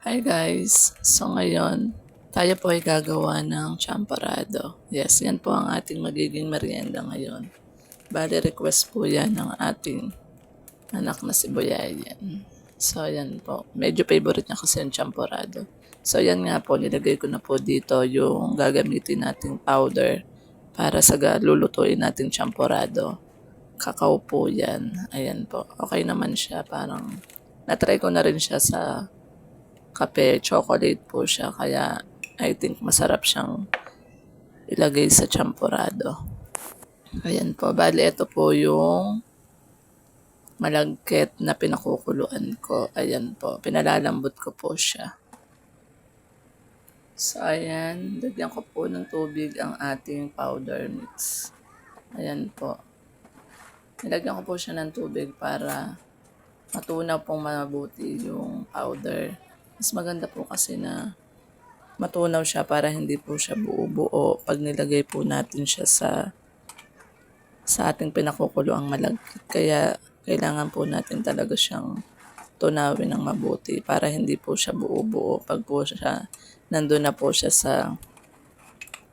Hi guys! So ngayon, tayo po ay gagawa ng champorado. Yes, yan po ang ating magiging merienda ngayon. Bali request po yan ng ating anak na si Boyayan. So yan po, medyo favorite niya kasi yung champorado. So yan nga po, nilagay ko na po dito yung gagamitin nating powder para sa lulutuin nating champorado. Kakao po yan. Ayan po, okay naman siya. Parang natry ko na rin siya sa kape, chocolate po siya. Kaya I think masarap siyang ilagay sa champorado. Ayan po. Bali, ito po yung malagkit na pinakukuluan ko. Ayan po. Pinalalambot ko po siya. So, ayan. Lagyan ko po ng tubig ang ating powder mix. Ayan po. Nilagyan ko po siya ng tubig para matunaw pong mabuti yung powder. Mas maganda po kasi na matunaw siya para hindi po siya buo-buo pag nilagay po natin siya sa ating pinakukulo ang malagkit. Kaya kailangan po natin talaga siyang tunawin ng mabuti para hindi po siya buo-buo pag po siya nandun na po siya sa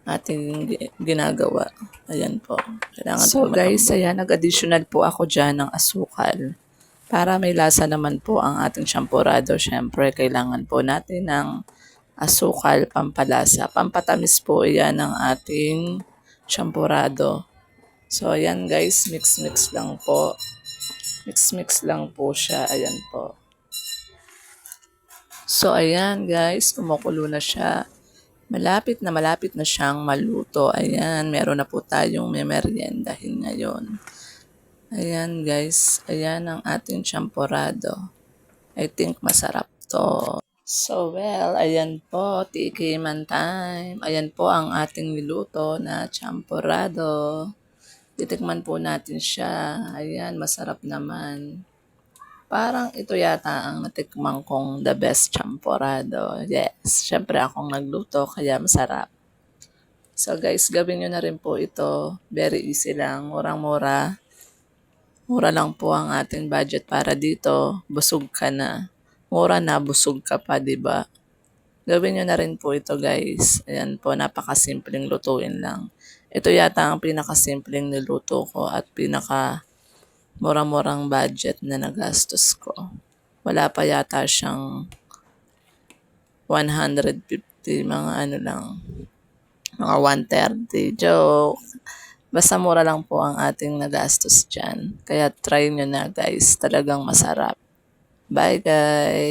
ating ginagawa. Ayan po. Kailangan so guys, ayan, nag-additional po ako dyan ng asukal. Para may lasa naman po ang ating champorado, syempre kailangan po natin ng asukal pampalasa. Pampatamis po yan ng ating champorado. So ayan guys, mix-mix lang po. Mix-mix lang po siya. Ayan po. So ayan guys, kumukulo na siya. Malapit na siyang maluto. Ayan, meron na po tayong memeryendahin ngayon. Ayan guys, ayan ang ating champorado. I think masarap to. So well, ayan po, tikiman time. Ayan po ang ating niluto na champorado. Titikman po natin siya. Ayan, masarap naman. Parang ito yata ang natikman kong the best champorado. Yes, syempre akong nagluto kaya masarap. So guys, gawin nyo na rin po ito. Very easy lang, murang-mura. Mura lang po ang ating budget para dito. Busog ka na. Mura na, busog ka pa, di ba? Gawin nyo na rin po ito, guys. Ayan po, napakasimpleng lutuin lang. Ito yata ang pinakasimpleng niluto ko at pinaka murang-murang budget na nagastos ko. Wala pa yata siyang 150, mga ano lang, mga 130. Joke. Basta mura lang po ang ating nagastos dyan. Kaya try nyo na guys. Talagang masarap. Bye guys!